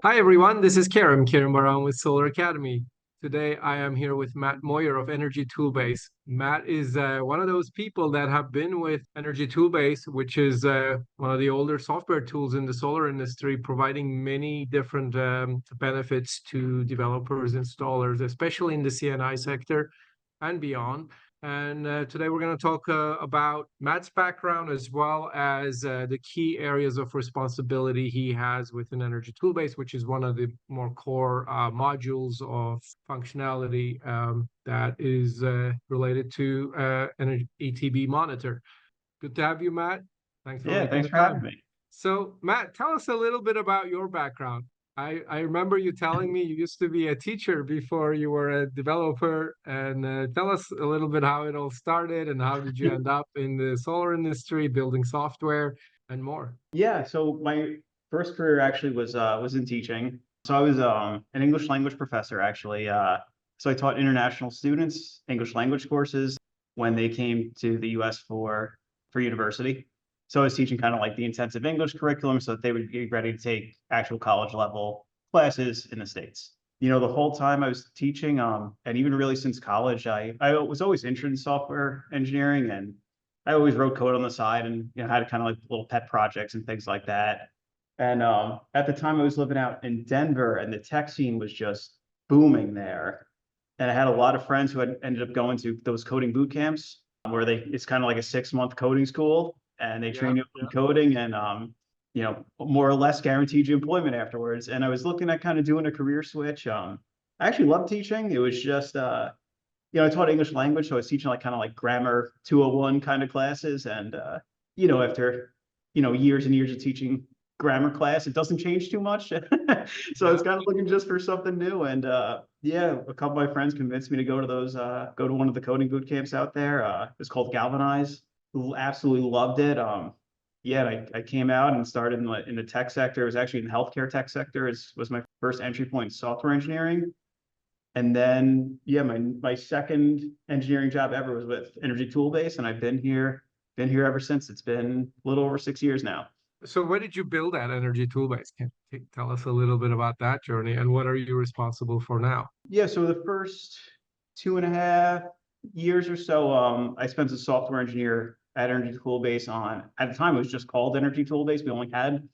Hi everyone, this is Kerim Baran with SolarAcademy. Today I am here with Matt Moyer of Energy Toolbase. Matt is one of those people that have been with Energy Toolbase, which is one of the older software tools in the solar industry, providing many different benefits to developers, installers, especially in the CNI sector and beyond. And today we're going to talk about Matt's background as well as the key areas of responsibility he has within Energy Toolbase, which is one of the more core modules of functionality that is related to Energy ETB Monitor. Good to have you, Matt. Thanks for Yeah, making thanks the for time. having me. So, Matt, tell us a little bit about your background. I remember you telling me you used to be a teacher before you were a developer. And tell us a little bit how it all started and how did you end up in the solar industry, building software and more. Yeah, so my first career actually was in teaching. So I was an English language professor actually. So I taught international students English language courses when they came to the US for university. So I was teaching kind of like the intensive English curriculum so that they would be ready to take actual college level classes in the States. The whole time I was teaching, and even really since college, I was always interested in software engineering, and I always wrote code on the side and had kind of like little pet projects and things like that. And at the time I was living out in Denver and the tech scene was just booming there. And I had a lot of friends who had ended up going to those coding boot camps where it's kind of like a 6 month coding school and they Yeah, train you yeah. in coding and more or less guaranteed you employment afterwards. And I was looking at kind of doing a career switch. I actually loved teaching. It was just I taught English language, so I was teaching like kind of like grammar 201 kind of classes. And after years and years of teaching grammar class, it doesn't change too much. So I was Yeah. kind of looking just for something new. And yeah, a couple of my friends convinced me to go to go to one of the coding boot camps out there. It's called Galvanize. Absolutely loved it. Yeah, I came out and started in the tech sector. It was actually in the healthcare tech sector. Was my first entry point in software engineering. And then, yeah, my second engineering job ever was with Energy Toolbase, and I've been here ever since. It's been a little over 6 years now. So what did you build at Energy Toolbase? Can you tell us a little bit about that journey and what are you responsible for now? Yeah, so the first 2.5 years or so, I spent as a software engineer at Energy Toolbase at the time it was just called Energy Toolbase. We only had,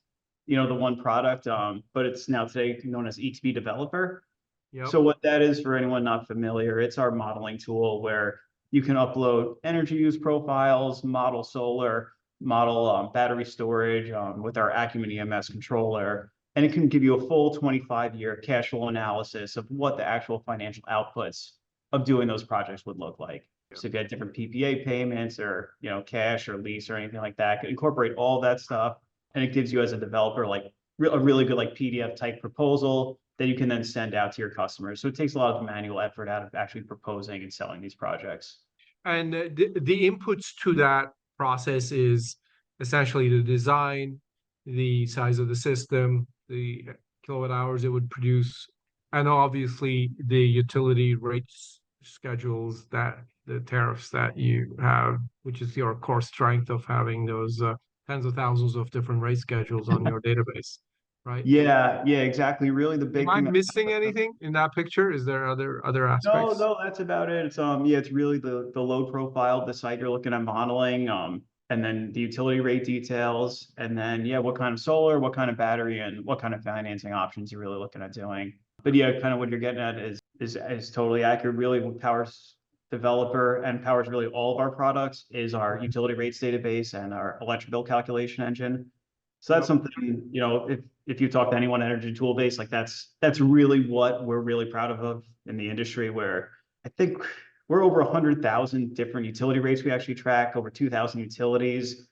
the one product, but it's now today known as ETB Developer. Yep. So what that is for anyone not familiar, it's our modeling tool where you can upload energy use profiles, model solar, model battery storage with our Acumen EMS controller, and it can give you a full 25-year cash flow analysis of what the actual financial outputs of doing those projects would look like. Yep. So if you had different PPA payments or cash or lease or anything like that, incorporate all that stuff, and it gives you as a developer like a really good like PDF type proposal that you can then send out to your customers. So it takes a lot of manual effort out of actually proposing and selling these projects. And the inputs to that process is essentially the design, the size of the system, the kilowatt hours it would produce, and obviously the utility rates schedules that the tariffs that you have, which is your core strength of having those tens of thousands of different rate schedules on your database, right? Yeah, yeah, exactly. Really the Am big I thing that missing anything in that picture? Is there other no, aspects? no, that's about it. It's yeah, it's really the load profile of the site you're looking at modeling, and then the utility rate details, and then yeah, what kind of solar, what kind of battery, and what kind of financing options you're really looking at doing. But yeah, kind of what you're getting at is totally accurate. Really, what powers developer and powers really all of our products is our utility rates database and our electric bill calculation engine. So that's Yep. something, if you talk to anyone at Energy Toolbase, like that's really what we're really proud of in the industry, where I think we're over 100,000 different utility rates we actually track, over 2,000 utilities,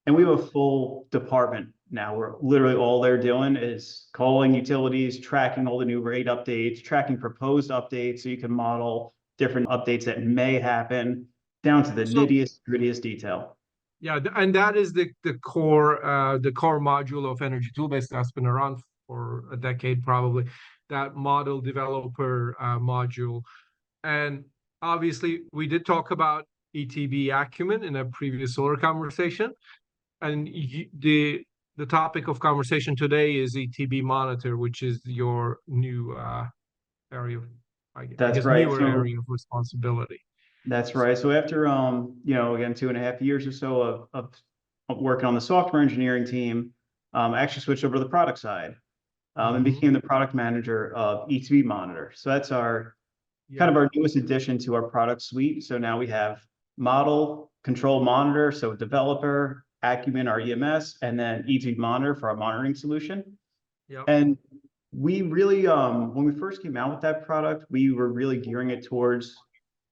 and we have a full department now where literally all they're doing is calling utilities, tracking all the new rate updates, tracking proposed updates, so you can model different updates that may happen down to the So nittiest, grittiest detail. yeah, and that is the core module of Energy Toolbase that's been around for a decade probably. That model developer module, and obviously we did talk about ETB Acumen in a previous solar conversation, and the topic of conversation today is ETB Monitor, which is your new area of, I That's guess, right. newer So area of responsibility. that's right. So after again, 2.5 years or so of working on the software engineering team, I actually switched over to the product side, and Mhm. became the product manager of ETB Monitor. So that's our kind Yeah. of our newest addition to our product suite. So now we have model, control monitor, so developer, Acumen, our EMS, and then ETB Monitor for our monitoring solution. Yep. And we really, when we first came out with that product, we were really gearing it towards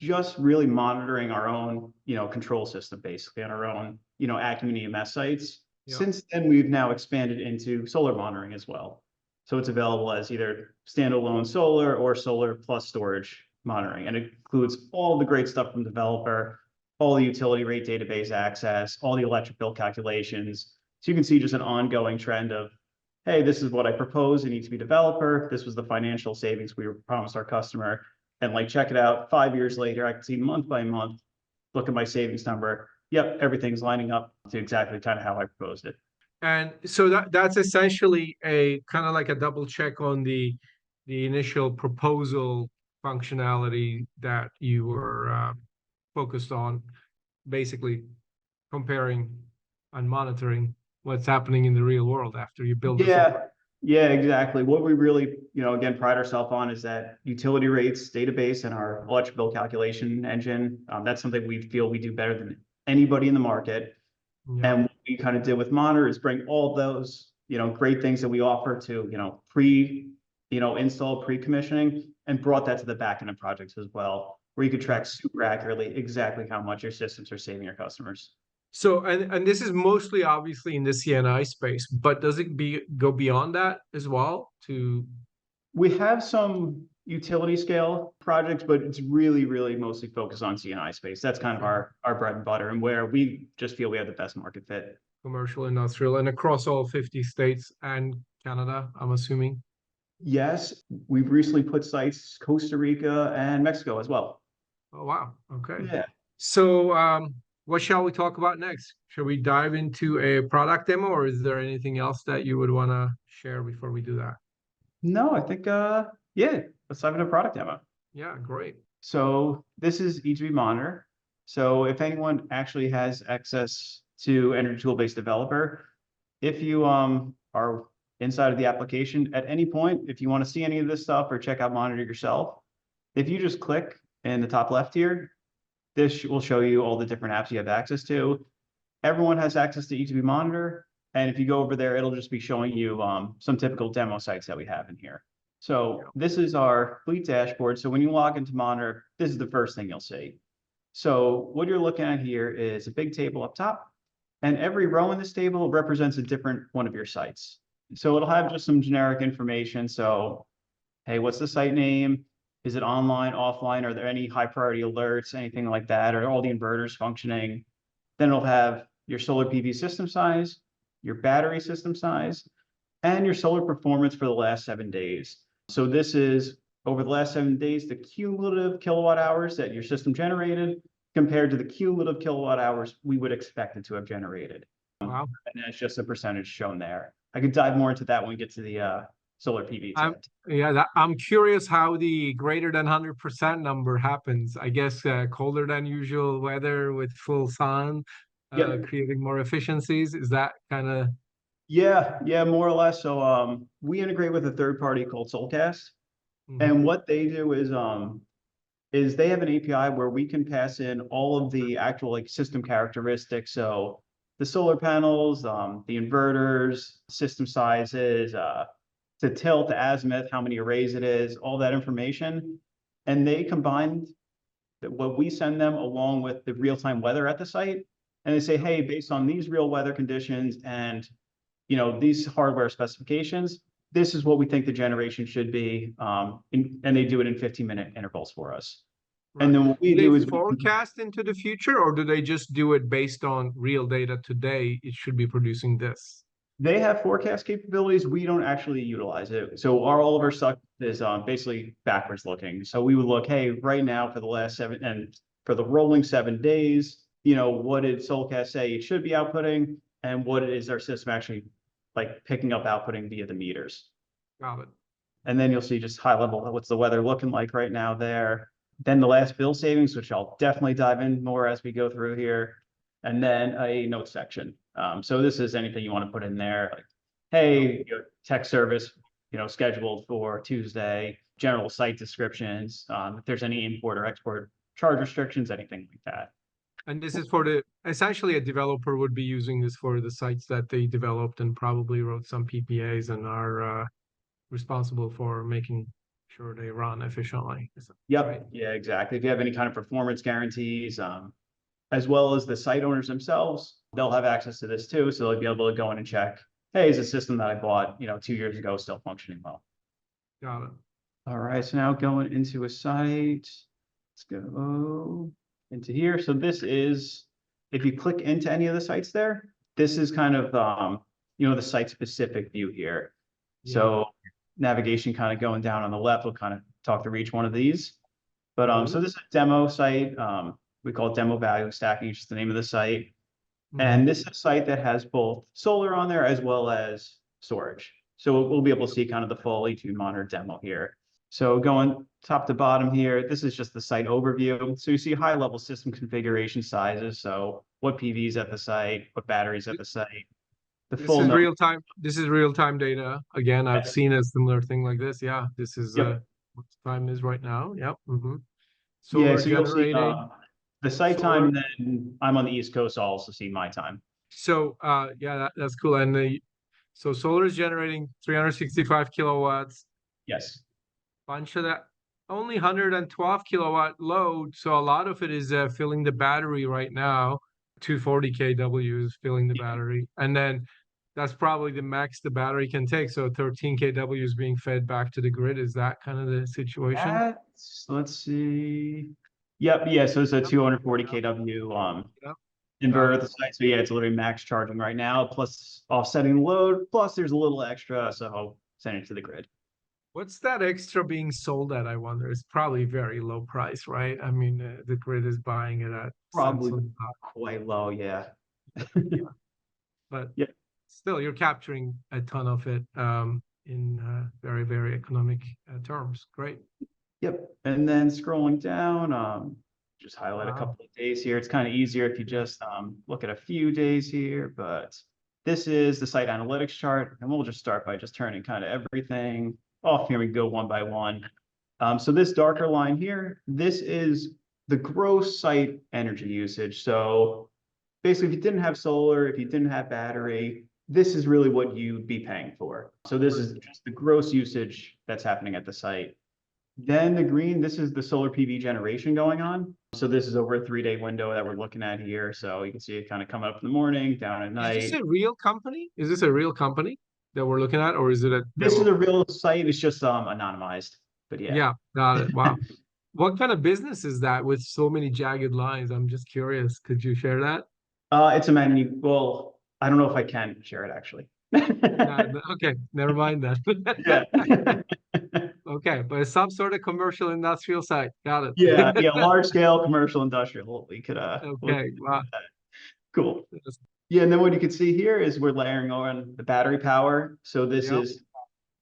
just really monitoring our own, control system, basically on our own, Acumen EMS sites. Yep. Since then, we've now expanded into solar monitoring as well. So it's available as either standalone solar or solar plus storage monitoring. And it includes all the great stuff from developer, all the utility rate database access, all the electric bill calculations. So you can see just an ongoing trend of, hey, this is what I propose. It needs to be developer. This was the financial savings we promised our customer. And like, check it out. 5 years later, I can see month by month, look at my savings number. Yep, everything's lining up to exactly kind of how I proposed it. And so that's essentially a kind of like a double check on the initial proposal functionality that you were focused on, basically comparing and monitoring what's happening in the real world after you build the software. Yeah, exactly. What we really, again, pride ourselves on is that utility rates database and our electric bill calculation engine. That's something we feel we do better than anybody in the market. Yeah. And what we kind of did with Monitor is bring all those, great things that we offer to, install pre-commissioning, and brought that to the back end of projects as well, where you could track super accurately exactly how much your systems are saving your customers. So, and this is mostly obviously in the CNI space, but does it go beyond that as well to? We have some utility scale projects, but it's really, really mostly focused on CNI space. That's kind of our bread and butter, and where we just feel we have the best market fit. Commercial, industrial, and across all 50 states and Canada, I'm assuming. Yes, we've recently put sites Costa Rica and Mexico as well. Oh, wow. Okay. Yeah. So, what shall we talk about next? Shall we dive into a product demo, or is there anything else that you would want to share before we do that? No, I think yeah, let's dive into a product demo. Yeah, great. So this is ETB Monitor. So if anyone actually has access to Energy Toolbase Developer, if you are inside of the application at any point, if you want to see any of this stuff or check out Monitor yourself, if you just click in the top left here, this will show you all the different apps you have access to. Everyone has access to ETB Monitor. And if you go over there, it'll just be showing you some typical demo sites that we have in here. So this is our fleet dashboard. So when you log into Monitor, this is the first thing you'll see. So what you're looking at here is a big table up top, and every row in this table represents a different one of your sites. So it'll have just some generic information. So, hey, what's the site name? Is it online, offline? Are there any high priority alerts, anything like that? Are all the inverters functioning? Then it'll have your solar PV system size, your battery system size, and your solar performance for the last 7 days. So this is over the last 7 days, the cumulative kilowatt hours that your system generated compared to the cumulative kilowatt hours we would expect it to have generated. Wow. And that's just a percentage shown there. I could dive more into that when we get to the solar PV tab. I'm curious how the greater than 100% number happens. I guess colder than usual weather with full sun, creating more efficiencies. Is that kind of? Yeah, more or less. So we integrate with a third party called Solcast. And what they do is they have an API where we can pass in all of the actual like system characteristics. So the solar panels, the inverters, system sizes, to tilt, to azimuth, how many arrays it is, all that information. And they combine what we send them along with the real-time weather at the site. And they say, hey, based on these real weather conditions and these hardware specifications, this is what we think the generation should be. And they do it in 15-minute intervals for us. Right. And then what we do is forecast into the future, or do they just do it based on real data today? It should be producing this. They have forecast capabilities. We don't actually utilize it. So all of our stuff is basically backwards looking. So we would look, hey, right now for the last 7 and for the rolling 7 days, what did Solcast say it should be outputting, and what is our system actually like picking up outputting via the meters. Got it. And then you'll see just high level, what's the weather looking like right now there. Then the last bill savings, which I'll definitely dive in more as we go through here. And then a notes section. So this is anything you want to put in there, like, hey, tech service, scheduled for Tuesday, general site descriptions, if there's any import or export charge restrictions, anything like that. And this is for essentially a developer would be using this for the sites that they developed and probably wrote some PPAs and are responsible for making sure they run efficiently. Yep. Right? Yeah, exactly. If you have any kind of performance guarantees, as well as the site owners themselves, they'll have access to this too. So they'll be able to go in and check, hey, is the system that I bought, 2 years ago still functioning well? Got it. All right, so now going into a site, let's go into here. So this is, if you click into any of the sites there, this is kind of, the site specific view here. Yeah. So navigation kind of going down on the left will kind of talk through each one of these. But so this is a demo site. We call it demo value stacking, just the name of the site. And this is a site that has both solar on there as well as storage. So we'll be able to see kind of the full ETB Monitor demo here. So going top to bottom here, this is just the site overview. So you see high level system configuration sizes. So what PVs at the site, what batteries at the site. This is real time. This is real time data. Again, I've seen a similar thing like this. Yeah, this is what time is right now. Yep. Solar so you'll see the site time, then I'm on the East Coast, I'll also see my time. So yeah, that's cool. And so solar is generating 365 kilowatts. Yes. Bunch of that, only 112 kilowatt load. So a lot of it is filling the battery right now. 240 kW is filling the battery. And then that's probably the max the battery can take. So 13 kW is being fed back to the grid. Is that kind of the situation? Let's see. Yep. Yeah. So it's a 240 kW inverter at the site. So yeah, it's literally max charging right now, plus offsetting load, plus there's a little extra. So I'll send it to the grid. What's that extra being sold at, I wonder? It's probably very low price, right? I mean, the grid is buying it at probably quite low, yeah. But yeah, still, you're capturing a ton of it in very, very economic terms. Great. Yep. And then scrolling down, just highlight a couple of days here. It's kind of easier if you just look at a few days here, but this is the site analytics chart, and we'll just start by just turning kind of everything off. Here we go one by one. So this darker line here, this is the gross site energy usage. So basically, if you didn't have solar, if you didn't have battery, this is really what you'd be paying for. So this is just the gross usage that's happening at the site. Then the green, this is the solar PV generation going on. So this is over a 3-day window that we're looking at here. So you can see it kind of coming up in the morning, down at night. Is this a real company? Is this a real company that we're looking at, or is it a demo? This is a real site. It's just anonymized, but yeah. Yeah, got it. Wow. What kind of business is that with so many jagged lines? I'm just curious. Could you share that? It's a menu. Well, I don't know if I can share it actually. Okay, never mind that. Yeah. Okay, but it's some sort of commercial industrial site. Got it. Yeah, large scale commercial industrial. We could okay, wow. Cool. Yeah, and then what you can see here is we're layering on the battery power. So this is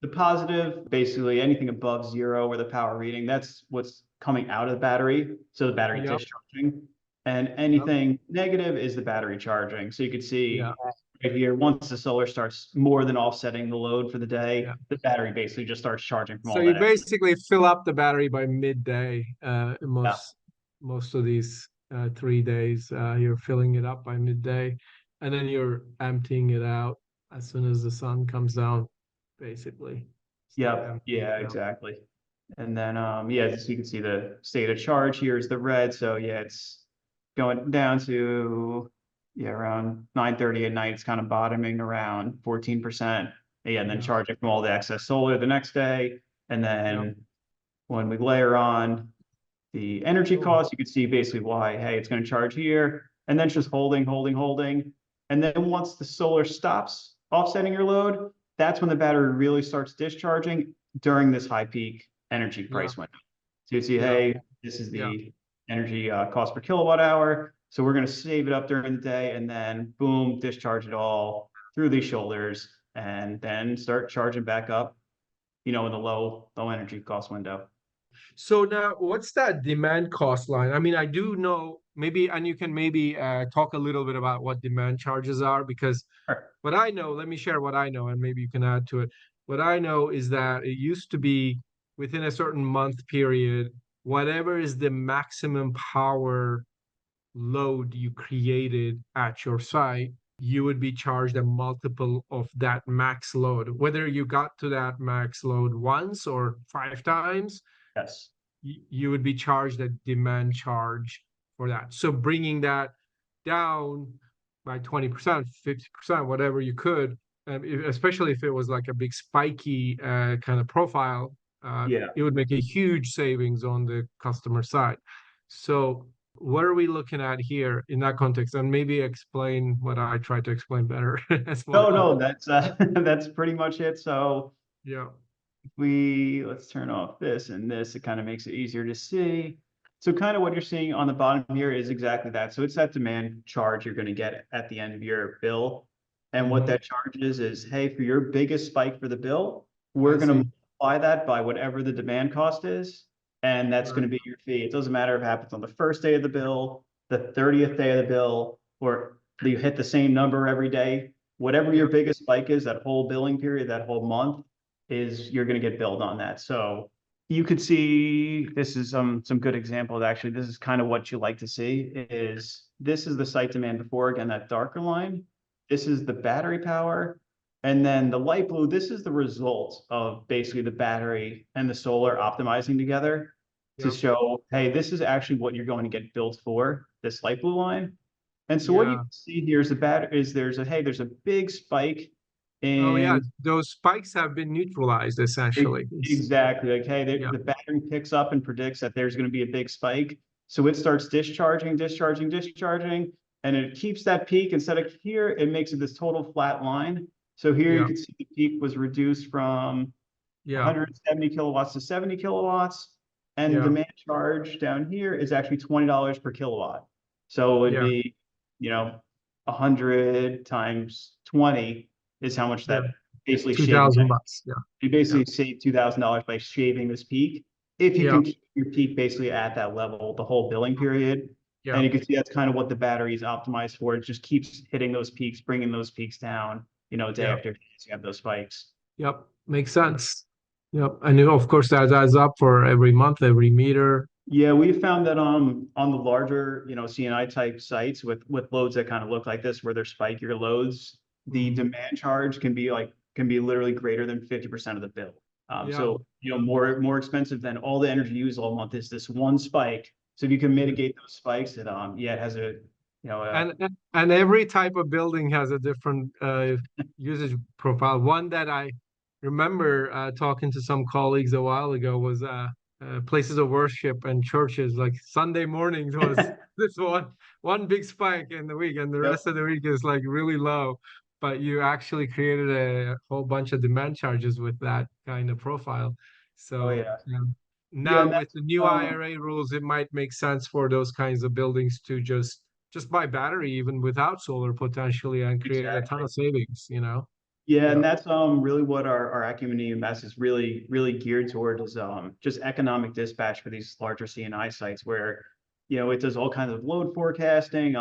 the positive, basically anything above 0 or the power reading, that's what's coming out of the battery. So the battery discharging. And anything negative is the battery charging. So you can see right here, once the solar starts more than offsetting the load for the day, the battery basically just starts charging from all that. So you basically fill up the battery by midday. Most of these 3 days, you're filling it up by midday, and then you're emptying it out as soon as the sun comes down, basically. Yeah, exactly. And then so you can see the state of charge here is the red. So yeah, it's going down to around 9:30 at night. It's kind of bottoming around 14%. And then charging from all the excess solar the next day. And then when we layer on the energy cost, you can see basically why, hey, it's going to charge here. And then it's just holding. And then once the solar stops offsetting your load, that's when the battery really starts discharging during this high peak energy price window. So you see, hey, this is the energy cost per kilowatt hour. So we're going to save it up during the day and then boom, discharge it all through these shoulders. and then start charging back up, in the low energy cost window. So now, what's that demand cost line? I mean, I do know maybe, and you can maybe talk a little bit about what demand charges are, because Sure. what I know, let me share what I know, and maybe you can add to it. What I know is that it used to be within a certain month period, whatever is the maximum power load you created at your site, you would be charged a multiple of that max load. Whether you got to that max load once or 5 times, Yes. you would be charged a demand charge for that. So bringing that down by 20%, 50%, whatever you could, especially if it was like a big spiky kind of profile, Yeah. it would make a huge savings on the customer side. So what are we looking at here in that context? And maybe explain what I tried to explain better as well. No, that's that's pretty much it. So Yeah. let's turn off this and this. It kind of makes it easier to see. So kind of what you're seeing on the bottom here is exactly that. So it's that demand charge you're going to get at the end of your bill. And what Mhm. that charge is, hey, for your biggest spike for the bill, we're I going to see. multiply that by whatever the demand cost is. And that's going Right. to be your fee. It doesn't matter if it happens on the first day of the bill, the 30th day of the bill, or you hit the same number every day. Whatever your Yep. biggest spike is, that whole billing period, that whole month, is you're going to get billed on that. So you could see this is some good examples. Actually, this is kind of what you like to see. Is this is the site demand before, again, that darker line. This is the battery power. And then the light blue, this is the result of basically the battery and the solar optimizing together to Yep. show, hey, this is actually what you're going to get billed for, this light blue line. And so what you Yeah. can see here is there's a big spike Oh yeah, in. those spikes have been neutralized essentially. Exactly. Like, hey, Yeah, the battery picks up and predicts that there's going to be a big spike. So it starts discharging, and it keeps that peak. Instead of here, it makes it this total flat line. So here you yeah, can see the peak was reduced from yeah, 170 kilowatts to 70 kilowatts. And the yeah, demand charge down here is actually $20 per kilowatt. So it would yeah, be, 100 times 20 is how much yeah. that basically shaving. $2,000. Yeah, You yeah, basically save $2,000 by shaving this peak. If you yeah, can keep your peak basically at that level, the whole billing period. yeah, And you can see that's kind of what the battery is optimized for. It just keeps hitting those peaks, bringing those peaks down, day yeah. after day, so you have those spikes. Yep, makes sense. Yep, and of course that adds up for every month, every meter. Yeah, we found that on the larger, CNI type sites with loads that kind of look like this, where they're spikier loads, the Mhm. demand charge can be literally greater than 50% of the bill. Yeah, So more expensive than all the energy used all month is this one spike. So if you can yeah. mitigate those spikes, it has a And every type of building has a different usage profile. One that I remember talking to some colleagues a while ago was places of worship and churches. Like Sunday mornings was this one big spike in the week, and the Yep. rest of the week is like really low. But you actually created a whole bunch of demand charges with that kind of profile. Oh So yeah. Yeah, now and with that's the new IRA rules, it might make sense for those kinds of buildings to just buy battery even without solar potentially and create a ton exactly. of savings. Yeah, Yeah. and that's really what our Acumen EMS is really geared toward is just economic dispatch for these larger CNI sites where it does all kinds of load forecasting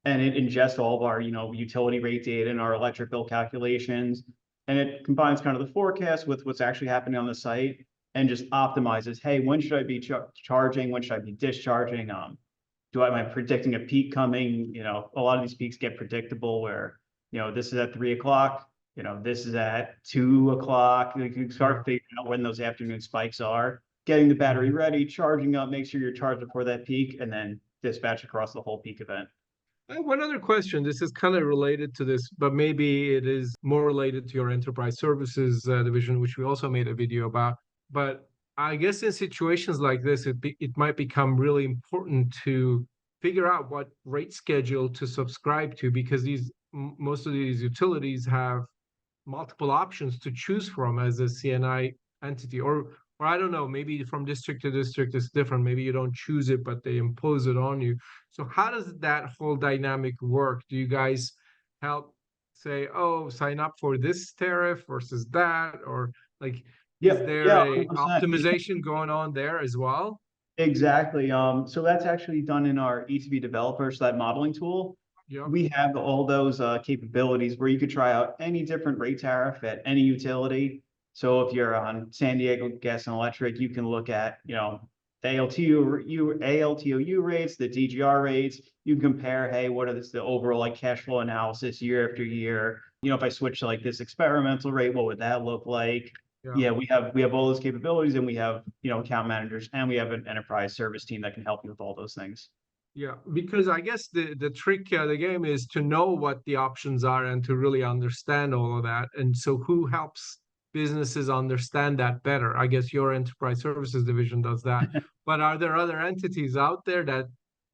and it ingests all of our utility rate data and our electric bill calculations, and it combines kind of the forecast with what's actually happening on the site and just optimizes, hey, when should I be charging, when should I be discharging, am I predicting a peak coming? A lot of these peaks get predictable where, this is at 3 o'clock, this is at 2 o'clock. You can Yeah. start figuring out when those afternoon spikes are, getting the battery Mhm. ready, charging up, make sure you're charged before that peak, and then dispatch across the whole peak event. I have one other question. This is kind of related to this, but maybe it is more related to your enterprise services division, which we also made a video about. But I guess in situations like this, it might become really important to figure out what rate schedule to subscribe to, because most of these utilities have multiple options to choose from as a CNI entity, or I don't know, maybe from district to district it's different. Maybe you don't choose it, but they impose it on you. So how does that whole dynamic work? Do you guys help say, oh, sign up for this tariff versus that, or like, is Yep, there yeah, a 100%. optimization going on there as well? Exactly. So that's actually done in our ETB developers, that modeling tool. Yep. We have all those capabilities where you could try out any different rate tariff at any utility. So if you're on San Diego Gas and Electric, you can look at, the ALTOU rates, the DGR rates. You can compare, hey, what is the overall like cash flow analysis year after year? If I switch to like this experimental rate, what would that look like? Yeah. Yeah, we have all those capabilities, and we have, account managers, and we have an enterprise service team that can help you with all those things. Yeah, because I guess the trick of the game is to know what the options are and to really understand all of that. And so who helps businesses understand that better? I guess your enterprise services division does that. But are there other entities out there that,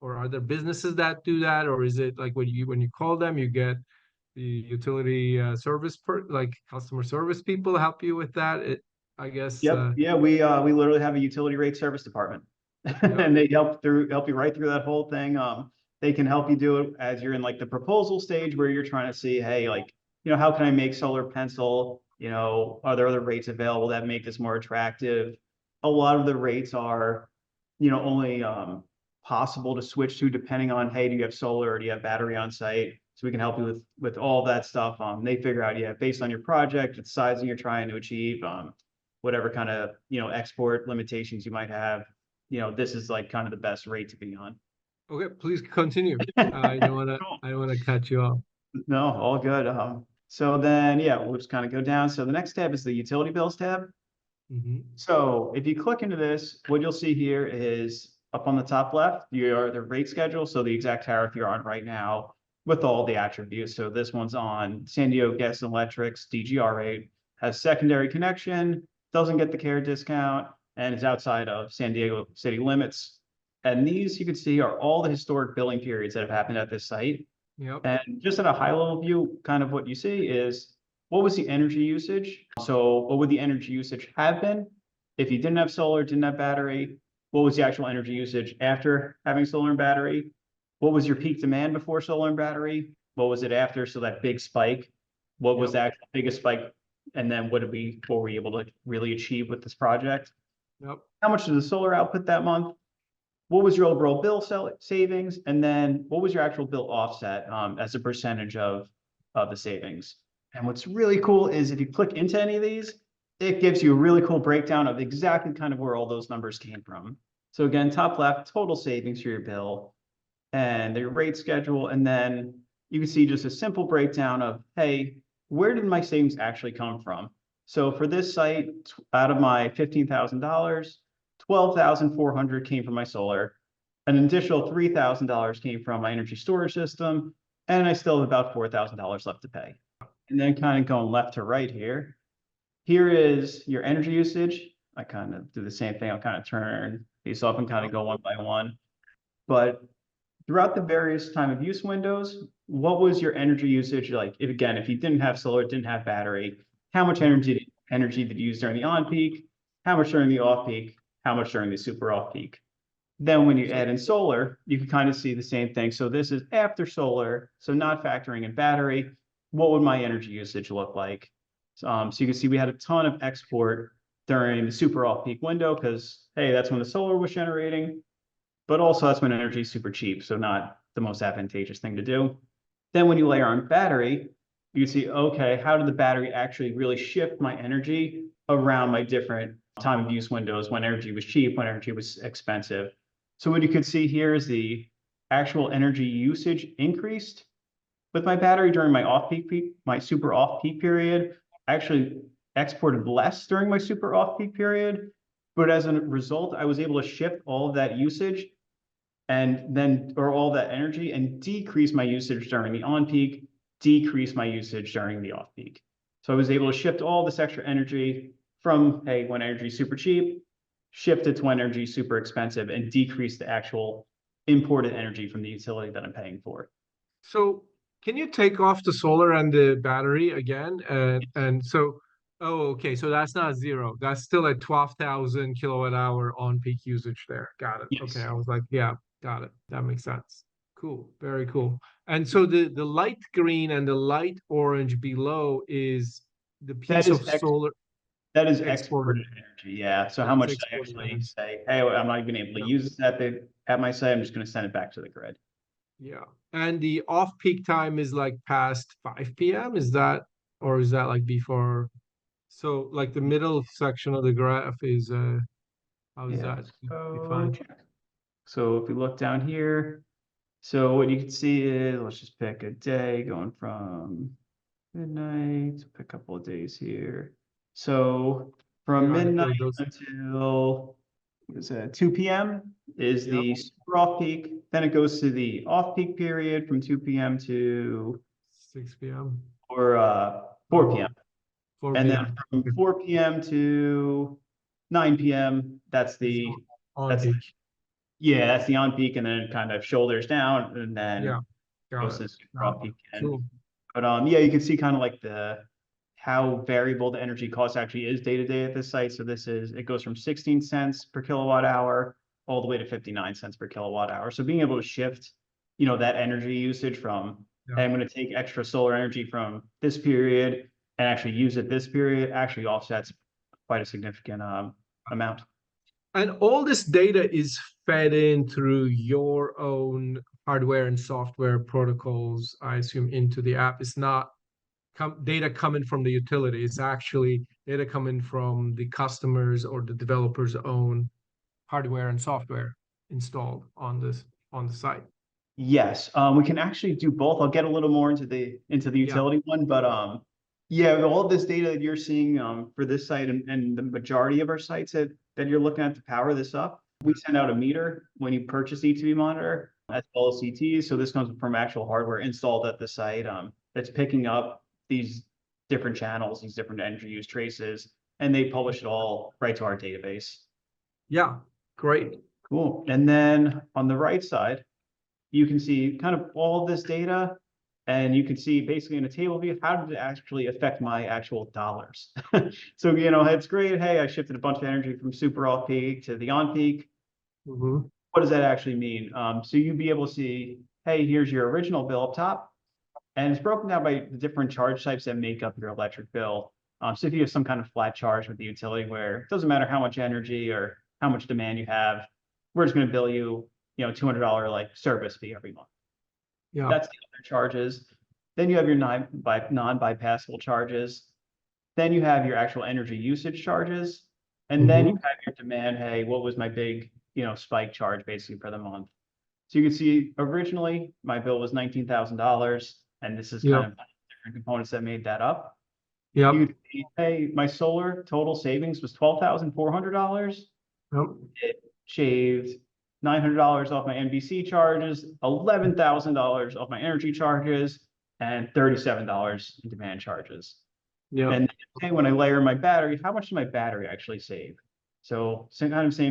or are there businesses that do that? Or is it like when you call them, you get the utility like customer service people help you with that? I guess Yep. Yeah, we literally have a utility rate service department, yep, and they help you right through that whole thing. They can help you do it as you're in like the proposal stage where you're trying to see, hey, like, how can I make solar pencil? Are there other rates available that make this more attractive? A lot of the rates are, only possible to switch to depending on, hey, do you have solar or do you have battery on site? So we can help you with all that stuff. They figure out, yeah, based on your project, the sizing you're trying to achieve, whatever kind of, export limitations you might have, this is like kind of the best rate to be on. okay, please continue. Cool. I don't wanna cut you off. No, all good. So then, yeah, we'll just kind of go down. So the next tab is the utility bills tab. Mhm. So if you click into this, what you'll see here is up on the top left, the rate schedule. So the exact tariff you're on right now with all the attributes. So this one's on San Diego Gas and Electric's DGR rate, has secondary connection, doesn't get the care discount, and is outside of San Diego city limits. And these you can see are all the historic billing periods that have happened at this site. Yep. And just at a high level view, kind of what you see is what was the energy usage? So what would the energy usage have been if you didn't have solar, didn't have battery? What was the actual energy usage after having solar and battery? What was your peak demand before solar and battery? What was it after? So that big spike, what was Yep. the actual biggest spike? And then what were we able to really achieve with this project? Yep. How much did the solar output that month? What was your overall bill savings? And then what was your actual bill offset as a percentage of the savings? And what's really cool is if you click into any of these, it gives you a really cool breakdown of exactly kind of where all those numbers came from. So again, top left, total savings for your bill and your rate schedule. And then you can see just a simple breakdown of, hey, where did my savings actually come from? So for this site, out of my $15,000, 12,400 came from my solar. An additional $3,000 came from my energy storage system, and I still have about $4,000 left to pay. And then kind of going left to right here. Here is your energy usage. I kind of do the same thing. I'll kind of turn these off and kind of go one by one. But throughout the various time of use windows, what was your energy usage like? If you didn't have solar, didn't have battery, how much energy did you use during the on peak? How much during the off peak? How much during the super off peak? Then when you add in solar, you can kind of see the same thing. So this is after solar, so not factoring in battery. What would my energy usage look like? So you can see we had a ton of export during the super off peak window because, hey, that's when the solar was generating, but also that's when energy is super cheap, so not the most advantageous thing to do. Then when you layer on battery, you see, okay, how did the battery actually really shift my energy around my different time of use windows when energy was cheap, when energy was expensive. So what you could see here is the actual energy usage increased with my battery during my my super off peak period. I actually exported less during my super off peak period, but as a result, I was able to shift all of that usage or all that energy and decrease my usage during the on peak, decrease my usage during the off peak. So I was able to shift all this extra energy from, hey, when energy is super cheap, shift it to when energy is super expensive and decrease the actual imported energy from the utility that I'm paying for. So can you take off the solar and the battery again? And so, oh, okay. So that's not zero. That's still a 12,000 kilowatt hour on peak usage there. Got it. Okay. Yes. I was like, yeah, got it. That makes sense. Cool. Very cool. And so the light green and the light orange below is the That piece is of solar that is exported. exported energy. Yeah. So how That's much did I exported actually energy. say, hey, I'm not even able to Yeah. use this at my site. I'm just going to send it back to the grid. Yeah. And the off-peak time is like past 5 p.m. Is that, or is that like before? So like the middle section of the graph is how is Yeah. that So, defined? so if we look down here, so what you can see is, let's just pick a day going from midnight, pick a couple of days here. So from Yeah, midnight so those, until what is that, 2 p.m. is yep, the super off peak. Then it goes to the off peak period from 2 p.m. to 6 p.m. or 4 p.m. Oh, 4 And then p.m. from Okay. 4 p.m. to 9 p.m. It's on that's peak. yeah, that's the on peak, and then it kind of shoulders down, and Yeah, then got goes it. to super Got off it. peak again. Cool. But yeah, you can see kind of like the how variable the energy cost actually is day to day at this site. So it goes from 16 cents per kilowatt hour all the way to 59 cents per kilowatt hour. So being able to shift, that energy usage from, Yeah. hey, I'm going to take extra solar energy from this period and actually use it this period actually offsets quite a significant amount. And all this data is fed in through your own hardware and software protocols, I assume, into the app. It's not data coming from the utility. It's actually data coming from the customers or the developer's own hardware and software installed on the site. Yes, we can actually do both. I'll get a little more into the Yeah. utility one, but yeah, all this data that you're seeing for this site and the majority of our sites that you're looking at to power this up, we send out a meter when you purchase ETB Monitor as well as CTs. So this comes from actual hardware installed at the site that's picking up these different channels, these different energy use traces, and they publish it all right to our database. Yeah. Great. Cool. And then on the right side, you can see kind of all this data, and you can see basically in a table view, how did it actually affect my actual dollars? So, it's great. Hey, I shifted a bunch of energy from super off peak to the on peak. Mm-hmm. What does that actually mean? So you'd be able to see, hey, here's your original bill up top, and it's broken down by the different charge types that make up your electric bill. So if you have some kind of flat charge with the utility where it doesn't matter how much energy or how much demand you have, we're just going to bill you, $200 like service fee every month. Yeah. That's the other charges. Then you have your non-bypassable charges. Then you have your actual energy usage charges. And then you Mm-hmm. have your demand. Hey, what was my big, spike charge basically for the month? So you can see originally my bill was $19,000, and this is kind Yep. of different components that made that up. You Yep. could see, hey, my solar total savings was $12,400. Yep. It shaved $900 off my NBC charges, $11,000 off my energy charges, and $37 in demand charges. Yep. And then when I layer my battery, how much did my battery actually save? So same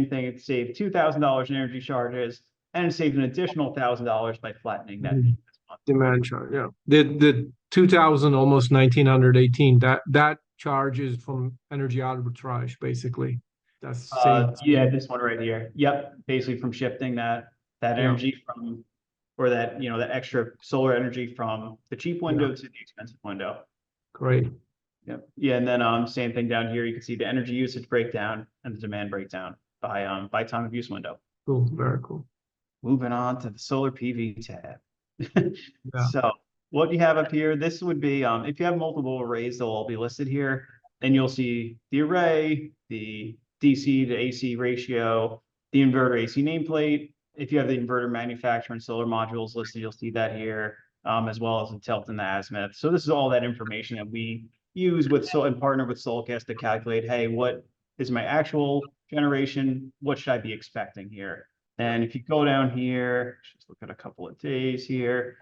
thing. It saved $2,000 in energy charges, and it saved an additional $1,000 by flattening that Mhm. peak this month. Demand charge. Yeah. The 2000 almost 1918 that charge is from energy arbitrage basically. That's saved. Yeah, this one right here. Yep, basically from shifting that Yeah. energy from, or that extra solar energy from the cheap Yeah. window to the expensive window. Great. Yep. Yeah, and then same thing down here. You can see the energy usage breakdown and the demand breakdown by time of use window. Cool. Very cool. Moving on to the solar PV tab. Yeah. So what you have up here, this would be if you have multiple arrays, they'll all be listed here. And you'll see the array, the DC to AC ratio, the inverter AC nameplate. If you have the inverter manufacturer and solar modules listed, you'll see that here, as well as the tilt and the azimuth. So this is all that information that we use and partner with Solcast to calculate, hey, what is my actual generation? What should I be expecting here? And if you go down here, just look at a couple of days here,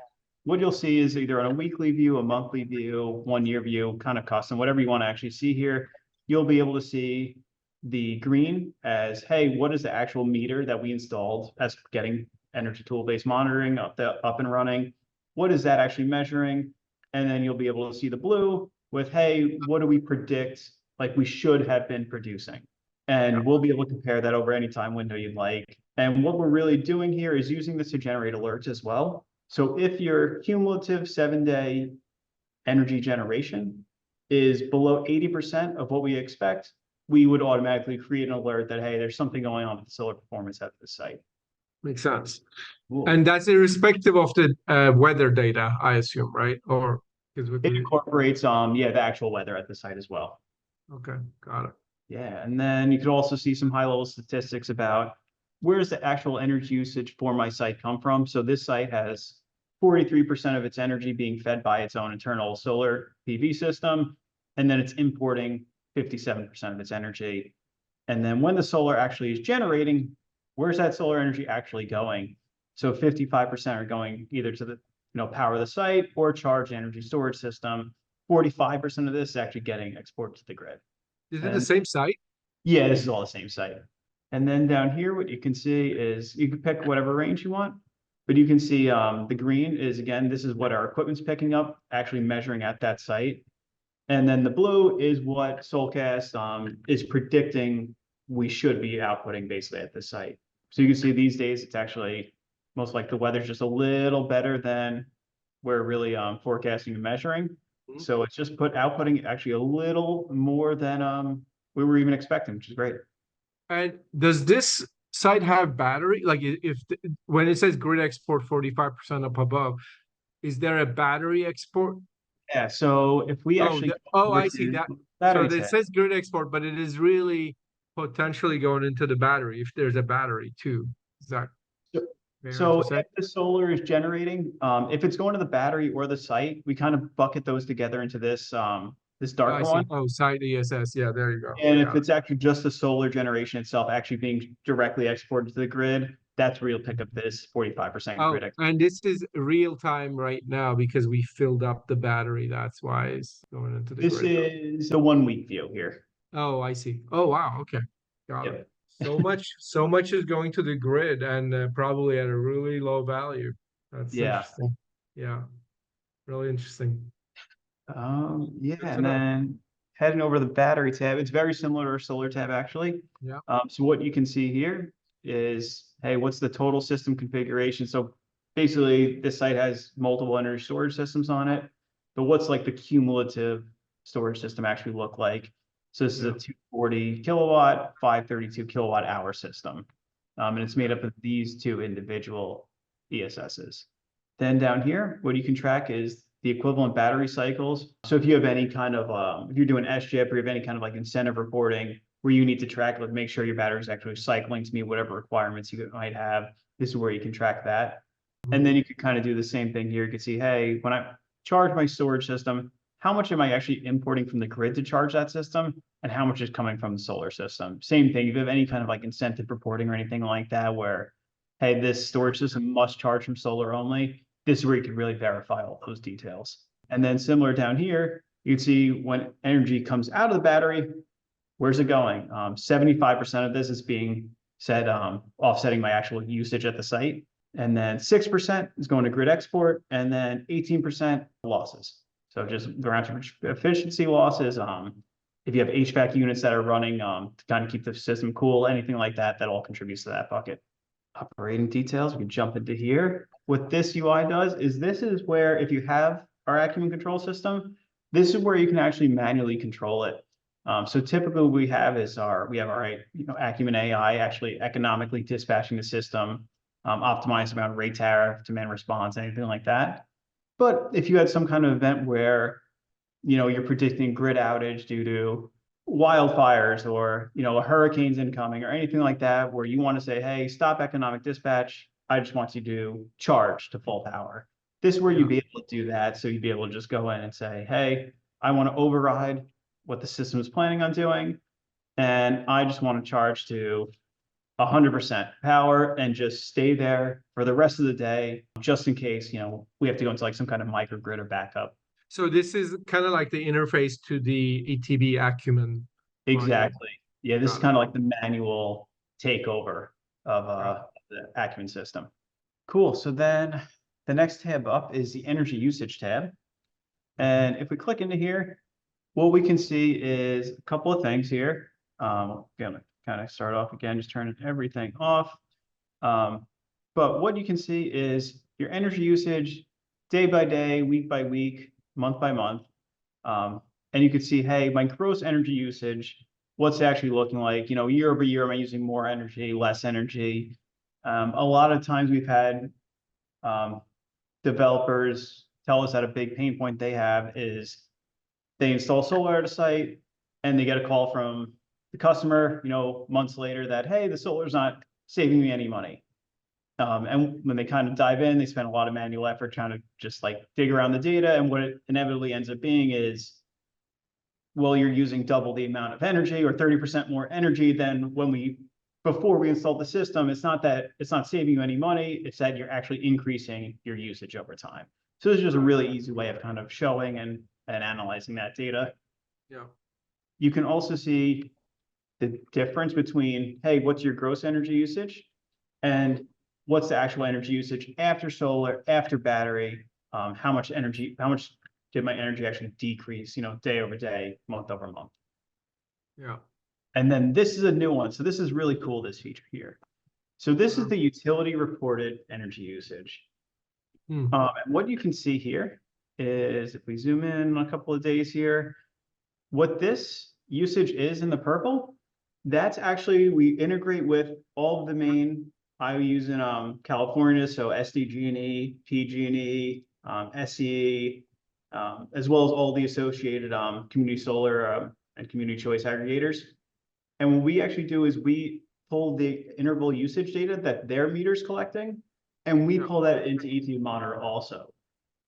what you'll see is either on a weekly view, a monthly view, 1 year view, kind of custom, whatever you want to actually see here, you'll be able to see the green as, hey, what is the actual meter that we installed as getting Energy Toolbase monitoring up and running? What is that actually measuring? And then you'll be able to see the blue with, hey, what do we predict like we should have been producing? And if you go down here, you'll be able to see the red with, hey, what is that actually measuring? And then you'll be able to see the green with, hey, what is the actual meter that we installed as getting Energy Toolbase monitoring up and running? What is that actually measuring? And then you'll be able to see the blue with, hey, what do we predict like we should have been producing? Yeah. And we'll be able to compare that over any time window you'd like. And what we're really doing here is using this to generate alerts as well. So if your cumulative 7-day energy generation is below 80% of what we expect, we would automatically create an alert that, hey, there's something going on with the solar performance at the site. Makes sense. Cool. And that's irrespective of the weather data, I assume, right? Or because It incorporates, yeah, the actual weather at the site as well. okay, got it. Yeah, and then you could also see some high-level statistics about where's the actual energy usage for my site come from. So this site has 43% of its energy being fed by its own internal solar PV system, and then it's importing 57% of its energy. And then when the solar actually is generating, where's that solar energy actually going? So 55% are going either to the power the site or charge the energy storage system. 45% of this is actually getting exported to the grid. Is it the same site? Yeah, this is all the same site. And then down here, what you can see is you can pick whatever range you want, but you can see the green is, again, this is what our equipment's picking up, actually measuring at that site. And then the blue is what Solcast is predicting we should be outputting basically at the site. So you can see these days, it's actually most like the weather's just a little better than we're really forecasting and measuring. Mhm. So it's just outputting actually a little more than we were even expecting, which is great. And does this site have battery? Like when it says grid export 45% up above, is there a battery export? Yeah, so if we actually I see that. So battery it tech, says grid export, but it is really potentially going into the battery if there's a battery too. Is that fair so to say? if the solar is generating, if it's going to the battery or the site, we kind of bucket those together into this this Oh, I darker see. one. Oh, site ESS. Yeah, there you go. And if Got it. it's actually just the solar generation itself actually being directly exported to the grid, that's where you'll pick up this 45% Oh, grid. and this is real time right now because we filled up the battery. That's why it's going into the This grid. is the 1 week view here. Oh, I see. Oh, wow. Okay. Got it. Yep. So much is going to the grid and probably at a really low value. That's Yeah. interesting. Yeah, really interesting. Yeah, Good to and know. then heading over the battery tab, it's very similar to our solar tab actually. Yeah. So what you can see here is, hey, what's the total system configuration? So basically, this site has multiple energy storage systems on it, but what's like the cumulative storage system actually look like? So this is a 240 kilowatt, 532 kilowatt hour system. And it's made up of these two individual ESSs. Then down here, what you can track is the equivalent battery cycles. So if you have any kind of, if you're doing SGIP or you have any kind of like incentive reporting where you need to track, like make sure your battery is actually cycling to meet whatever requirements you might have, this is where you can track that. And then you could kind of do the same thing here. You can see, hey, when I charge my storage system, how much am I actually importing from the grid to charge that system? And how much is coming from the solar system? Same thing. If you have any kind of like incentive reporting or anything like that, where, hey, this storage system must charge from solar only, this is where you can really verify all those details. And then similar down here, you can see when energy comes out of the battery, where's it going? 75% of this is being said offsetting my actual usage at the site. And then 6% is going to grid export, and then 18% losses. So just the round trip efficiency losses. If you have HVAC units that are running to kind of keep the system cool, anything like that, that all contributes to that bucket. Operating details, we can jump into here. What this UI does is this is where if you have our Acumen control system, this is where you can actually manually control it. So typically what we have is we have our Acumen AI actually economically dispatching the system, optimized around rate tariff, demand response, anything like that. But if you had some kind of event where you're predicting grid outage due to wildfires or a hurricane's incoming or anything like that, where you want to say, hey, stop economic dispatch, I just want you to charge to full power. This is where you'd be able to do that. So you'd be able to just go in and say, hey, I want to override what the system is planning on doing, and I just want to charge to 100% power and just stay there for the rest of the day, just in case we have to go into like some kind of microgrid or backup. So this is kind of like the interface to the ETB Acumen monitor. Exactly. Yeah, this is kind of like the manual takeover of the Acumen system. Cool. So then the next tab up is the energy usage tab. And if we click into here, what we can see is a couple of things here. I'm gonna kind of start off again, just turning everything off. But what you can see is your energy usage day by day, week by week, month by month. And you can see, hey, my gross energy usage, what's it actually looking like? You know, year over year, am I using more energy, less energy? A lot of times we've had developers tell us that a big pain point they have is they install solar at a site and they get a call from the customer, you know, months later that, hey, the solar's not saving me any money. And when they kind of dive in, they spend a lot of manual effort trying to just like dig around the data. And what it inevitably ends up being is, well, you're using double the amount of energy or 30% more energy than before we installed the system. It's not that it's not saving you any money, it's that you're actually increasing your usage over time. So this is just a really easy way of kind of showing and analyzing that data. Yeah. You can also see the difference between, hey, what's your gross energy usage and what's the actual energy usage after solar, after battery, how much did my energy actually decrease, you know, day over day, month over month. Yeah. And then this is a new one. So this is really cool, this feature here. So this is the utility reported energy usage. And what you can see here is if we zoom in a couple of days here, what this usage is in the purple, that's actually, we integrate with all of the main IOUs in California. So SDG&E, PG&E, SCE, as well as all the associated community solar and community choice aggregators. And what we actually do is we pull the interval usage data that their meter's collecting, and we pull that into ETB Monitor also.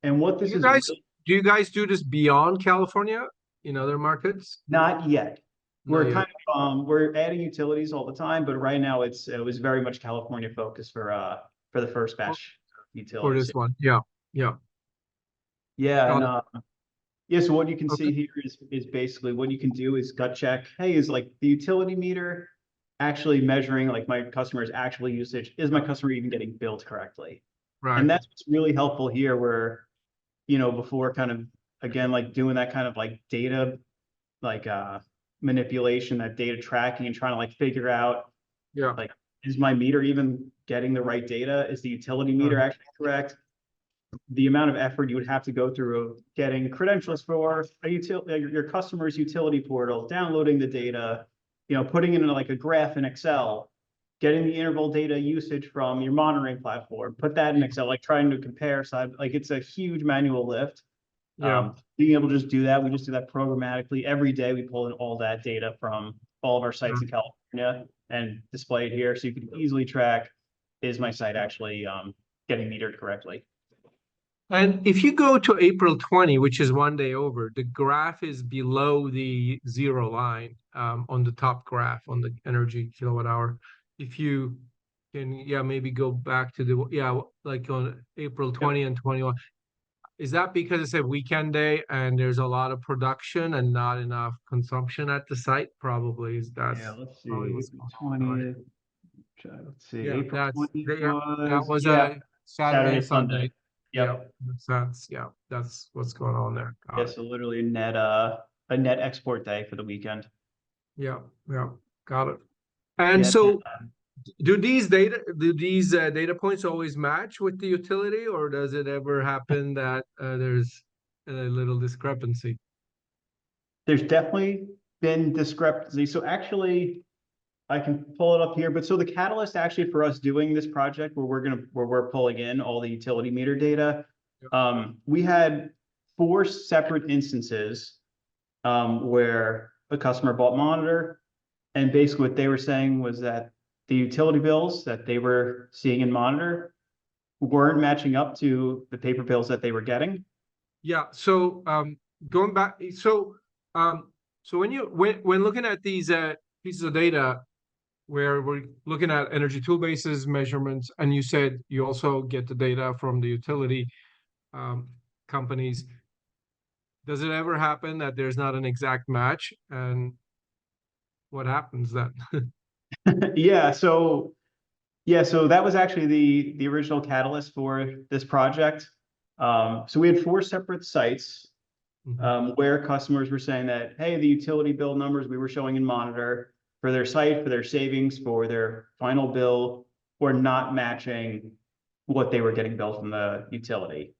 And what this do you guys do this beyond California in other markets? Not yet. We're Not kind of we're adding utilities all the time, but right now it was very much California focused for the first batch utilities. For this one, yeah. Yeah, and yeah, so what you can see here is basically what you can do is gut check. Hey, is like the utility meter actually measuring like my customer's actual usage? Is my customer even getting billed correctly? Right. And that's what's really helpful here where, you know, before kind of, again, like doing that kind of like data, like manipulation, that data tracking and trying to like figure out, like, is my meter even getting the right data? Is the utility meter actually correct? The amount of effort you would have to go through getting credentials for your customer's utility portal, downloading the data, you know, putting it in like a graph in Excel, getting the interval data usage from your monitoring platform, put that in Excel, like trying to compare side, like it's a huge manual lift. Being able to just do that, we just do that programmatically every day. We pull in all that data from all of our sites in California and display it here, so you can easily track, is my site actually getting metered correctly? And if you go to April 20, which is one day over, the graph is below the zero line on the top graph on the energy kilowatt hour. If you can, maybe go back to the, like on April 20 and 21. Is that because it's a weekend day and there's a lot of production and not enough consumption at the site? Probably is that. Yeah, let's see. April 20th. Let's see. April 20th that was a Saturday and Sunday. Yep. Makes sense. Yeah, that's what's going on there. So literally a net export day for the weekend. Yeah, got it. And so do these data points always match with the utility, or does it ever happen that there's a little discrepancy? There's definitely been discrepancy. So actually, I can pull it up here, but so the catalyst actually for us doing this project where we're pulling in all the utility meter data, we had 4 separate instances where a customer bought Monitor, and basically what they were saying was that the utility bills that they were seeing in Monitor weren't matching up to the paper bills that they were getting. Yeah. So going back, so when looking at these pieces of data, where we're looking at Energy Toolbase's measurements, and you said you also get the data from the utility companies. Does it ever happen that there's not an exact match, and what happens then? So that was actually the original catalyst for this project. So we had 4 separate sites where customers were saying that, hey, the utility bill numbers we were showing in Monitor for their site, for their savings, for their final bill, were not matching what they were getting billed from the utility.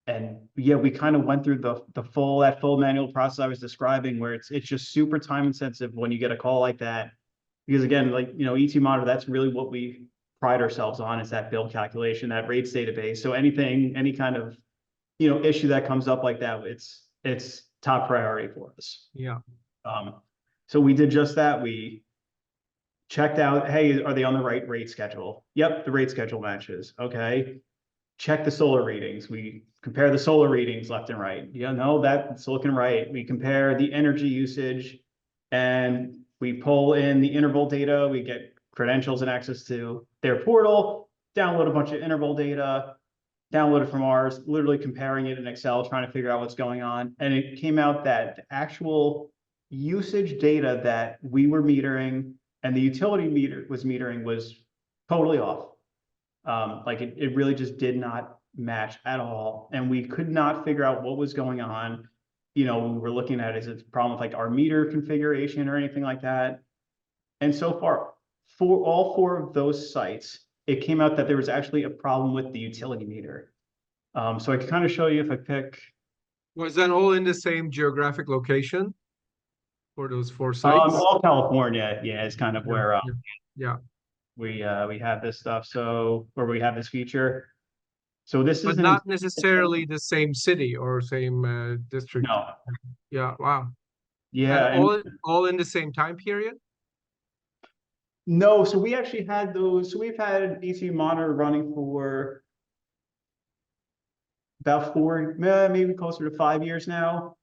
And yeah, we kind of went through that full manual process I was describing, where it's just super time intensive when you get a call like that. Because again, like, ET Monitor, that's really what we pride ourselves on, is that bill calculation, that rates database. So any kind of, issue that comes up like that, it's top priority for us. Yeah. So we did just that. We checked out, hey, are they on the right rate schedule? Yep, the rate schedule matches. Okay. Check the solar readings. We compare the solar readings left and right. Yeah, no, that's looking right. We compare the energy usage, and we pull in the interval data. We get credentials and access to their portal, download a bunch of interval data, download it from ours, literally comparing it in Excel, trying to figure out what's going on. And it came out that the actual usage data that we were metering and the utility meter was metering was totally off. Like it really just did not match at all. And we could not figure out what was going on. We were looking at, is it a problem with like our meter configuration or anything like that? And so far, for all 4 of those sites, it came out that there was actually a problem with the utility meter. So I can kind of show you if I pick. Was that all in the same geographic location for those 4 sites? All California, yeah, is kind of where Yeah. we have this stuff. So where we have this feature. So this But is not necessarily the same city or same district. no, Yeah. Wow. And yeah, and all in the same time period? no. So we actually had those. So we've had ET Monitor running for about 4, maybe closer to 5 years now.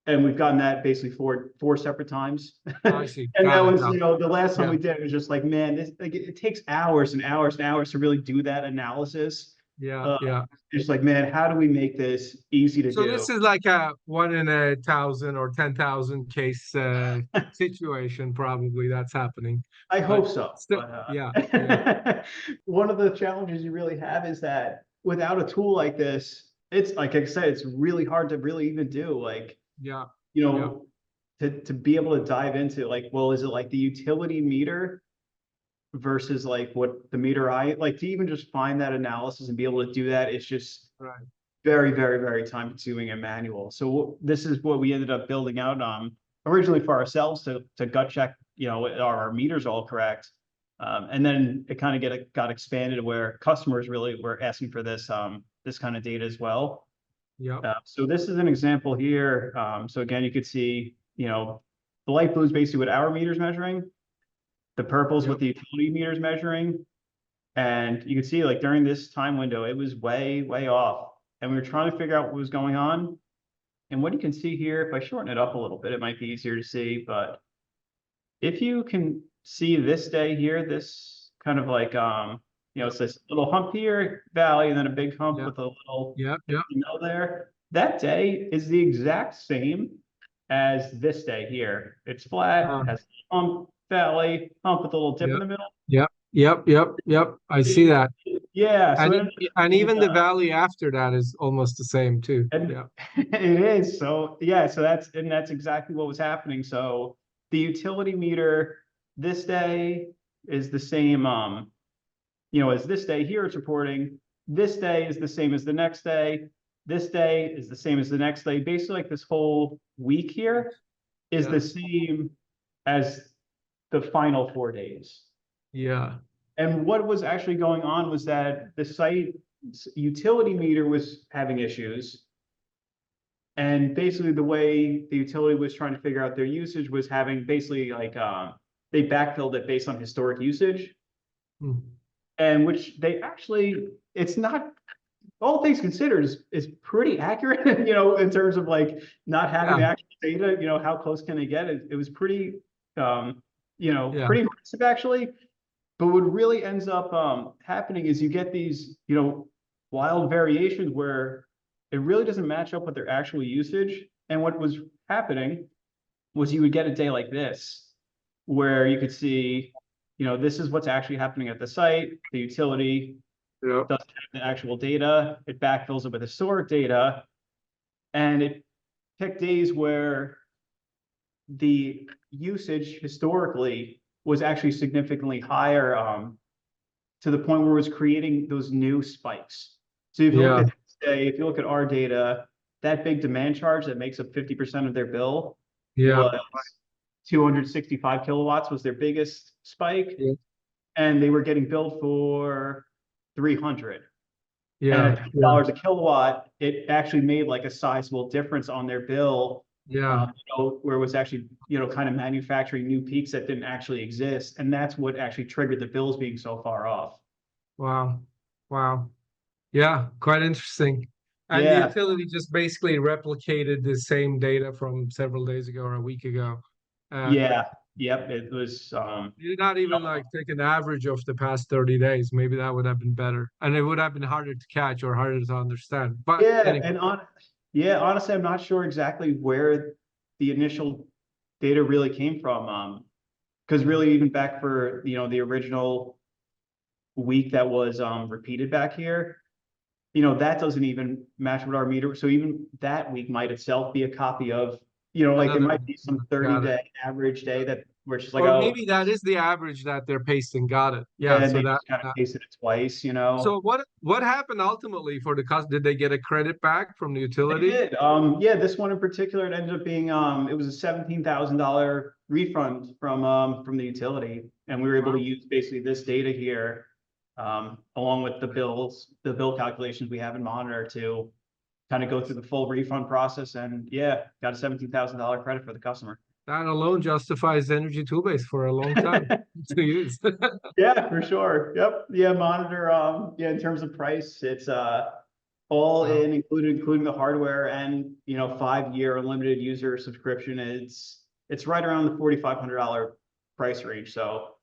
And we've gotten that basically four separate times. I see. And that Got it was, now. the last time Yeah. we did it was just like, man, this like it takes hours and hours and hours to really do that analysis. Yeah. Yeah. It's like, man, how do we make this easy to So do? this is like a 1 in 1,000 or 10,000 case situation, probably that's happening. I But hope so. still, But yeah, yeah, one of the challenges you really have is that without a tool like this, it's like I said, it's really hard to really even do. Like, yeah, you yeah, know, to be able to dive into like, well, is it like the utility meter versus like what the meter I like to even just find that analysis and be able to do that? It's just right. very, very, very time consuming and manual. So this is what we ended up building out originally for ourselves to gut check, are our meters all correct? And then it kind of got expanded to where customers really were asking for this this kind of data as well. Yeah, So this is an example here. So again, you could see, the light blue is basically what our meter's measuring. The purple is yeah, what the utility meter's measuring. And you can see like during this time window, it was way, way off. And we were trying to figure out what was going on. And what you can see here, if I shorten it up a little bit, it might be easier to see. But if you can see this day here, this kind of like, it's this little hump here, valley, and then a big hump yeah, with a little yeah, yeah. there. That day is the exact same as this day here. It's flat, has hump, valley, hump with a little dip Yeah, in the middle. yeah, yep, yep, yep. I see that. Yeah, so And even the valley after that is almost the same too. and Yeah, it is. So yeah, so that's exactly what was happening. So the utility meter this day is the same, as this day here it's reporting. This day is the same as the next day. This day is the same as the next day. Basically, like this whole week here is yeah, the same as the final 4 days. yeah, And what was actually going on was that the site utility meter was having issues. And basically the way the utility was trying to figure out their usage was having basically like they backfilled it based on historic usage. Hmm. And which they actually, it's not, all things considered, is pretty accurate, in terms of like not having the yeah, actual data, how close can they get it? It was pretty, yeah, pretty impressive actually. But what really ends up happening is you get these, wild variations where it really doesn't match up with their actual usage. And what was happening was you would get a day like this, where you could see, this is what's actually happening at the site. The utility yeah, doesn't have the actual data. It backfills it with historic data. And it picked days where the usage historically was actually significantly higher, to the point where it was creating those new spikes. So if you look Yeah. at, say, if you look at our data, that big demand charge that makes up 50% of their bill Yeah. was 265 kilowatts was their biggest spike, Yeah. and they were getting billed for 300. And Yeah. at Yeah. $2 a kilowatt, it actually made like a sizable difference on their bill, Yeah. where it was actually, kind of manufacturing new peaks that didn't actually exist. And that's what actually triggered the bills being so far off. Wow. Wow. Yeah, quite interesting. And the Yeah, utility just basically replicated the same data from several days ago or a week ago. Uh, yeah, yep. It was, you did not even like take an average of the past 30 days. Maybe that would have been better. And it would have been harder to catch or harder to understand. But yeah, anyway, yeah, honestly, I'm not sure exactly where the initial data really came from. Because really, even back for, the original week that was repeated back here, that doesn't even match with our meter. So even that week might itself be a copy of, like there another, might be some 30 got it. day average day that we're just like, Or oh, maybe that is the average that they're pasting. Got it. Yeah. and So they that, just kind of pasted it twice. so what happened ultimately for the cost? Did they get a credit back from the They utility? did. Yeah, this one in particular, it ended up being it was a $17,000 refund from the utility. And we were able to Wow. use basically this data here, along with the bill calculations we have in Monitor to kind of go through the full refund process. And yeah, got a $17,000 credit for the customer. That alone justifies Energy Toolbase for a long time to use. Yeah, for sure. Yep. Yeah, Monitor. Yeah, in terms of price, it's all Wow. in, including the hardware and 5-year unlimited user subscription. It's right around the $4,500 price range. So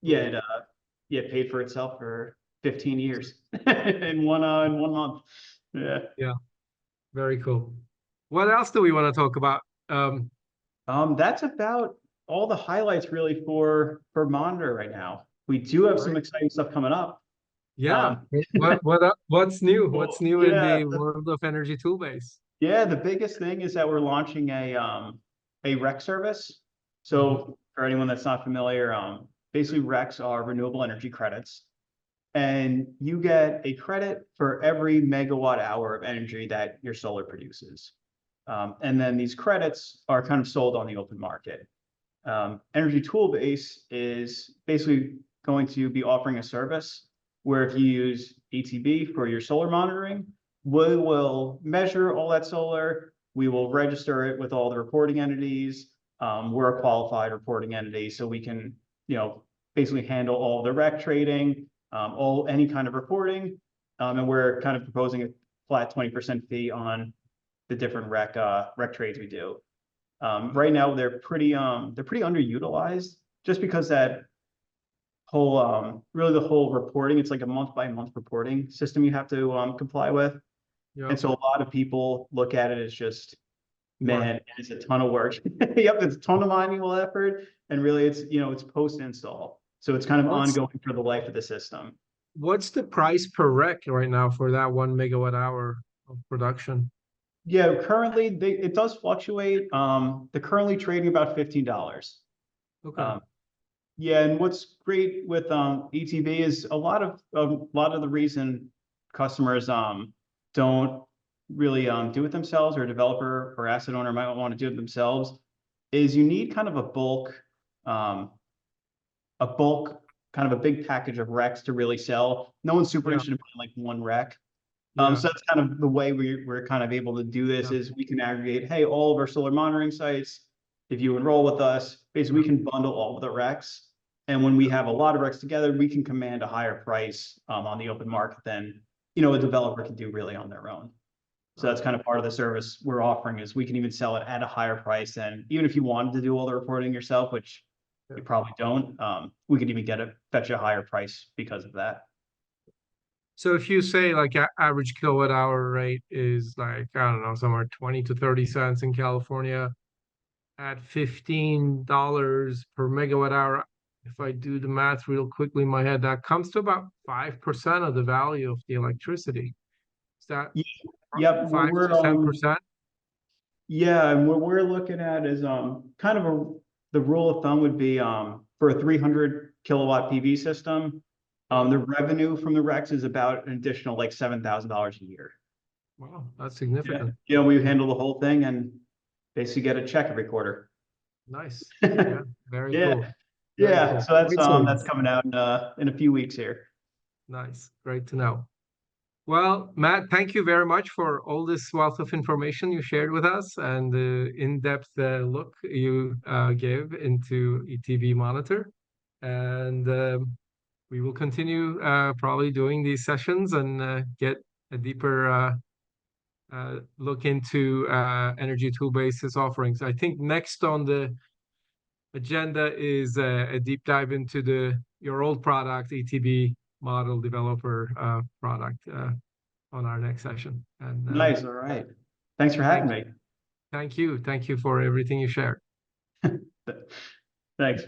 yeah, Cool. it paid for itself for 15 years in one month. Yeah. Yeah, very cool. What else do we want to talk about? That's about all the highlights really for Monitor right now. We do have some Great. exciting stuff coming up. Yeah. Um, What's new? What's well, new in yeah, the world of Energy Toolbase? yeah, the biggest thing is that we're launching a rec service. Mhm. So for anyone that's not familiar, basically recs are renewable energy credits, and you get a credit for every megawatt hour of energy that your solar produces. And then these credits are kind of sold on the open market. Energy Toolbase is basically going to be offering a service where if you use ETB for your solar monitoring, we will measure all that solar. We will register it with all the reporting entities. We're a qualified reporting entity, so we can, basically handle all the rec trading, any kind of reporting. And we're kind of proposing a flat 20% fee on the different rec trades we do. Right now they're pretty underutilized just because that whole really the whole reporting, it's like a month by month reporting system you have to comply with. Yeah. And so a lot of people look at it as just, Work. man, it's a ton of work. Yep, it's a ton of manual effort. And really it's post install. So it's kind of What's ongoing for the life of the system. what's the price per rec right now for that 1 megawatt hour of production? Yeah, currently it does fluctuate. They're currently trading about $15. Okay. Um, Yeah, and what's great with ETB is a lot of the reason customers don't really do it themselves, or a developer or asset owner might want to do it themselves, is you need kind of um, a bulk kind of a big package of recs to really sell. No one's super Yeah. interested in buying like one rec. Yeah. So that's kind of the way we're kind of able to do this Yeah. is we can aggregate, hey, all of our solar monitoring sites, if you enroll with us, basically Yeah. we can bundle all of the recs. And when we have a lot of recs together, we can command a higher price on the open market than a developer can do really on their own. So Uh, that's kind of part of the service we're offering is we can even sell it at a higher price than even if you wanted to do all the reporting yourself, which yeah. you probably don't. We could even fetch a higher price because of that. So if you say like average kilowatt hour rate is like, I don't know, somewhere 20 to 30 cents in California at $15 per megawatt hour. If I do the math real quickly in my head, that comes to about 5% of the value of the electricity. Is that Yep, 5 we're to 10%? Yeah, and what we're looking at is kind of the rule of thumb would be for a 300 kilowatt PV system, the revenue from the RECs is about an additional like $7,000 a year. Wow, that's Yeah, significant. we handle the whole thing and basically get a check every quarter. Nice. Yeah, very Yeah, cool. Very yeah. cool. So that's Great savings. that's coming out in a few weeks here. Nice. Great to know. Well, Matt, thank you very much for all this wealth of information you shared with us and the in-depth look you gave into ETB Monitor. And we will continue probably doing these sessions and get a deeper look into Energy Toolbase's offerings. I think next on the agenda is a deep dive into your old product, ETB Model Developer product on our next session. And Nice. All right. Thanks for having me. thank you. Thank you for everything you shared. Thanks.